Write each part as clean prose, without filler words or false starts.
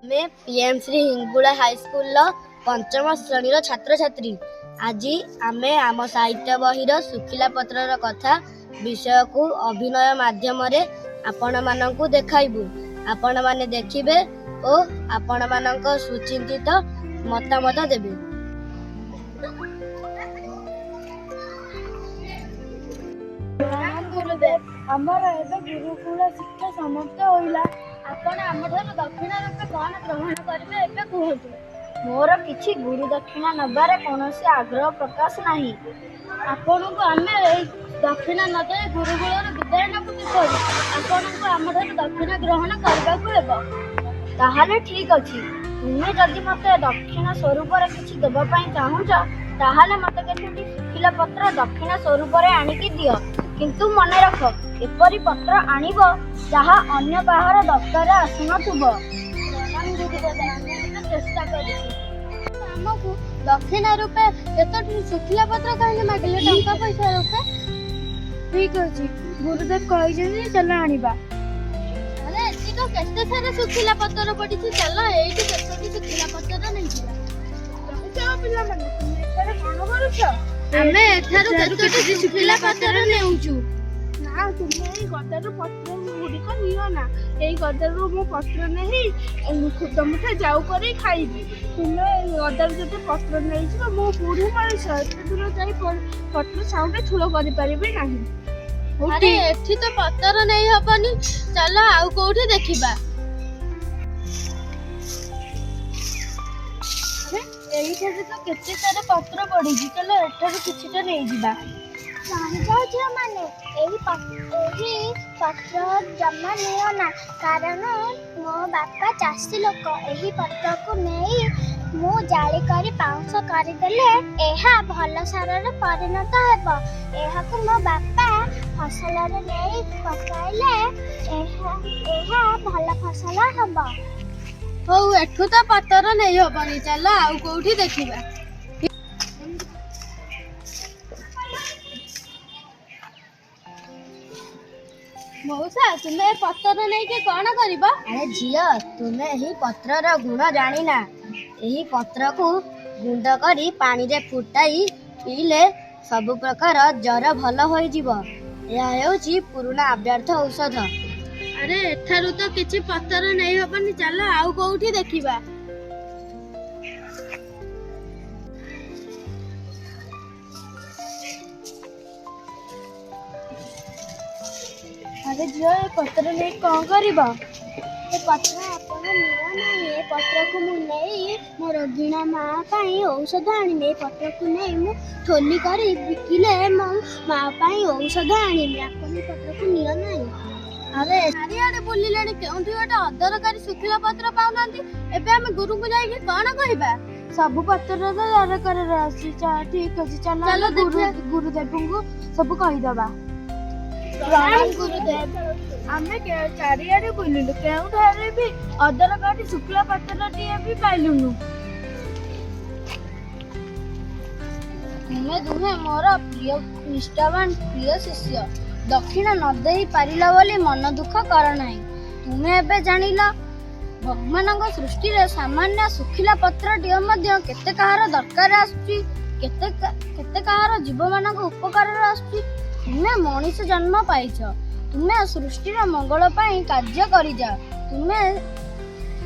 ଆମେ ପିଏମଶ୍ରୀ ହିଙ୍ଗୁଳା ହାଇସ୍କୁଲର ପଞ୍ଚମ ଶ୍ରେଣୀର ଛାତ୍ରଛାତ୍ରୀ। ଆଜି ଆମେ ଆମ ସାହିତ୍ୟ ବହିର ଶୁଖିଲା ପତ୍ରର କଥା ବିଷୟକୁ ଅଭିନୟ ମାଧ୍ୟମରେ ଆପଣମାନଙ୍କୁ ଦେଖାଇବୁ। ଆପଣମାନେ ଦେଖିବେ ଓ ଆପଣମାନଙ୍କ ସୁଚିନ୍ତିତ ମତାମତ ଦେବେ। ଆମର ଏବେ ଗୁରୁକୁଳ ଶିକ୍ଷା ସମାପ୍ତ ହୋଇଲା। ଆପଣ ଆମଠାରୁ ଦକ୍ଷିଣା ରୂପେ କ'ଣ ଗ୍ରହଣ କରିବେ ଏବେ କୁହନ୍ତୁ। ମୋର କିଛି ଗୁରୁ ଦକ୍ଷିଣା ନେବାରେ କୌଣସି ଆଗ୍ରହ ପ୍ରକାଶ ନାହିଁ। ଆପଣଙ୍କୁ ଆମେ ଏଇ ଦକ୍ଷିଣା ନ ଦେଇ ଗୁରୁକୁଳରୁ ବିଦାୟ ନେବୁ କିପରି? ଆପଣଙ୍କୁ ଆମଠାରୁ ଦକ୍ଷିଣା ଗ୍ରହଣ କରିବାକୁ ହେବ। ତାହେଲେ ଠିକ୍ ଅଛି, ତୁମେ ଯଦି ମୋତେ ଦକ୍ଷିଣା ସ୍ୱରୂପରେ କିଛି ଦେବା ପାଇଁ ଚାହୁଁଛ, ତାହେଲେ ମୋତେ କେତୋଟି ଶୁଖିଲା ପତ୍ର ଦକ୍ଷିଣା ସ୍ୱରୂପରେ ଆଣିକି ଦିଅ। କିନ୍ତୁ ମନେ ରଖ, ଏପରି ପତ୍ର ଆଣିବ ଯାହା ଅନ୍ୟ କାହାର ଦରକାର ଆସୁନଥିବ। ଚେଷ୍ଟା କରିଛି। ଆମକୁ ଦକ୍ଷିଣା ରୂପେ କେତୋଟି ଶୁଖିଲା ପତ୍ର କାହିଁକି ମାଗିଲେ? ଟଙ୍କା ପଇସା ରୂପେ? ଠିକ୍ ଅଛି, ଗୁରୁଦେବ କହିଛନ୍ତି, ଚାଲ ଆଣିବା। ଆରେ ଏଠି ତ କେତେ ସାରା ଶୁଖିଲା ପତ୍ର ପଡ଼ିଛି, ଚାଲ ଏଇଠି କେତୋଟି ଶୁଖିଲା ପତ୍ର ନେଇଯିବା। ପିଲାମାନେ, ତୁମେ ଏଠାରେ କ'ଣ କରୁଛ? ଆମେ ଏଠାରୁ କେତୋଟି ଶୁଖିଲା ପତ୍ର ନେଉଛୁ। ନା, ତୁମେ ଏଇ ଗଦାରୁ ପତ୍ର ଗୁଡ଼ିକ ନିଅ ନା। ଏଇ ଗଦାରୁ ମୁଁ ପତ୍ର ନେଇ ଖୁଦ ମୁଠା ଯାଉ କରି ଖାଇବି। ତୁମେ ଗଦାରୁ ଯଦି ପତ୍ର ନେଇଯିବ, ମୁଁ ବୁଢ଼ୀ ମଣିଷ, ଏତେ ଦୂର ଯାଇ ପତ୍ର ସାଉଁଟେ ଠୁଳ କରିପାରିବି ନାହିଁ। ଆରେ ଏଠି ତ ପତ୍ର ନେଇ ହବନି, ଚାଲ ଆଉ କୋଉଠି ଦେଖିବା। ଏଇଠାରେ ତ କେତେ ସାରା ପତ୍ର ପଡ଼ିଛି, ଚାଲ ଏଠାରୁ କିଛିଟା ନେଇଯିବା। ଝିଅମାନେ, ଏହି ପତ୍ର ଜମା ନିଅ ନା, କାରଣ ମୋ ବାପା ଚାଷୀ ଲୋକ। ଏହି ପତ୍ରକୁ ନେଇ ମୁଁ ଜାଳି କରି ପାଉଁଶ କରିଦେଲେ ଏହା ଭଲ ସାରରେ ପରିଣତ ହେବ। ଏହାକୁ ମୋ ବାପା ଫସଲରେ ନେଇ ପକାଇଲେ ଏହା ଭଲ ଫସଲ ହେବ। ହଉ, ଏଠୁ ତ ପତ୍ର ନେଇ ହବନି, ଚାଲ ଆଉ କୋଉଠି ଦେଖିବା। ମଉସା, ତୁମେ ଏ ପତ୍ର ନେଇକି କ'ଣ କରିବ? ଆରେ ଝିଅ, ତୁମେ ଏହି ପତ୍ରର ଗୁଣ ଜାଣିନା। ଏହି ପତ୍ରକୁ ଗୁଣ୍ଡ କରି ପାଣିରେ ଫୁଟାଇ ପିଇଲେ ସବୁ ପ୍ରକାର ଜ୍ୱର ଭଲ ହୋଇଯିବ। ଏହା ହେଉଛି ପୁରୁଣା ଅବ୍ୟର୍ଥ ଔଷଧ। ଆରେ ଏଠାରୁ ତ କିଛି ପତ୍ର ନେଇ ହବନି, ଚାଲ ଆଉ କୋଉଠି ଦେଖିବା। ଆରେ ଝିଅ, ଏ ପତ୍ର ନେଇ କ'ଣ କରିବ? ଏ ପତ୍ର ଆପଣ ନିଅ ନାହିଁ। ଏ ପତ୍ରକୁ ମୁଁ ନେଇ ମୋ ରୋଗିଣା ମା ପାଇଁ ଔଷଧ ଆଣିବି। ଏ ପତ୍ରକୁ ନେଇ ମୁଁ ଠୋଲି କରି ବିକିଲେ ମୋ ମା ପାଇଁ ଔଷଧ ଆଣିବି। ଆପଣ ଏ ପତ୍ରକୁ ନିଅ ନାହିଁ। ଆରେ ଚାରିଆଡ଼େ ବୁଲିଲେଣି, କେଉଁଠି ଗୋଟେ ଅଦରକାରୀ ଶୁଖିଲା ପତ୍ର ପାଉନାହାନ୍ତି। ଏବେ ଆମେ ଗୁରୁଙ୍କୁ ଯାଇକି କ'ଣ କହିବା? ସବୁ ପତ୍ରର ଦରକାର ଅଛି। ଠିକ୍ ଅଛି, ଚାଲ ଗୁରୁଦେବଙ୍କୁ ସବୁ କହିଦବା। ଗୁରୁଦେବ, ଆମେ ଚାରିଆଡ଼େ ବୁଲିଲୁ, କେଉଁଠାରେ ବି ଅଦରକାରୀ ଶୁଖିଲା ପତ୍ରଟିଏ ବି ପାଇଲୁନୁ। ତୁମେ ଦୁହେଁ ମୋର ପ୍ରିୟ ନିଷ୍ଠାବାନ ପ୍ରିୟ ଶିଷ୍ୟ। ଦକ୍ଷିଣା ନ ଦେଇ ପାରିଲ ବୋଲି ମନ ଦୁଃଖ କର ନାହିଁ। ତୁମେ ଏବେ ଜାଣିଲ, ଭଗବାନଙ୍କ ସୃଷ୍ଟିରେ ସାମାନ୍ୟ ଶୁଖିଲା ପତ୍ରଟିଏ ମଧ୍ୟ କେତେ କାହାର ଦରକାର ଆସୁଛି, କେତେ କାହାର ଜୀବମାନଙ୍କ ଉପକାରରେ ଆସୁଛି। ତୁମେ ମଣିଷ ଜନ୍ମ ପାଇଛ, ତୁମେ ସୃଷ୍ଟିର ମଙ୍ଗଳ ପାଇଁ କାର୍ଯ୍ୟ କରିଯାଅ। ତୁମେ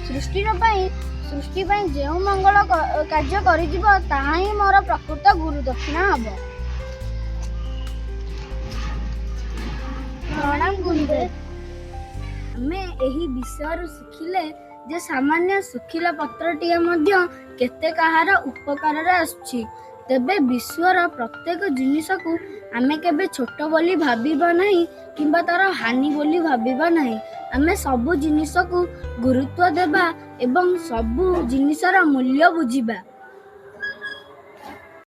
ସୃଷ୍ଟି ପାଇଁ ଯେଉଁ ମଙ୍ଗଳ କାର୍ଯ୍ୟ କରିଯିବ, ତାହା ହିଁ ମୋର ପ୍ରକୃତ ଗୁରୁ ଦକ୍ଷିଣା ହେବ। ପ୍ରଣାମ ଗୁରୁଦେବ। ଆମେ ଏହି ବିଷୟରୁ ଶିଖିଲେ ଯେ ସାମାନ୍ୟ ଶୁଖିଲା ପତ୍ରଟିଏ ମଧ୍ୟ କେତେ କାହାର ଉପକାରରେ ଆସୁଛି। ତେବେ ବିଶ୍ୱର ପ୍ରତ୍ୟେକ ଜିନିଷକୁ ଆମେ କେବେ ଛୋଟ ବୋଲି ଭାବିବା ନାହିଁ କିମ୍ବା ତାର ହାନି ବୋଲି ଭାବିବା ନାହିଁ। ଆମେ ସବୁ ଜିନିଷକୁ ଗୁରୁତ୍ୱ ଦେବା ଏବଂ ସବୁ ଜିନିଷର ମୂଲ୍ୟ ବୁଝିବା।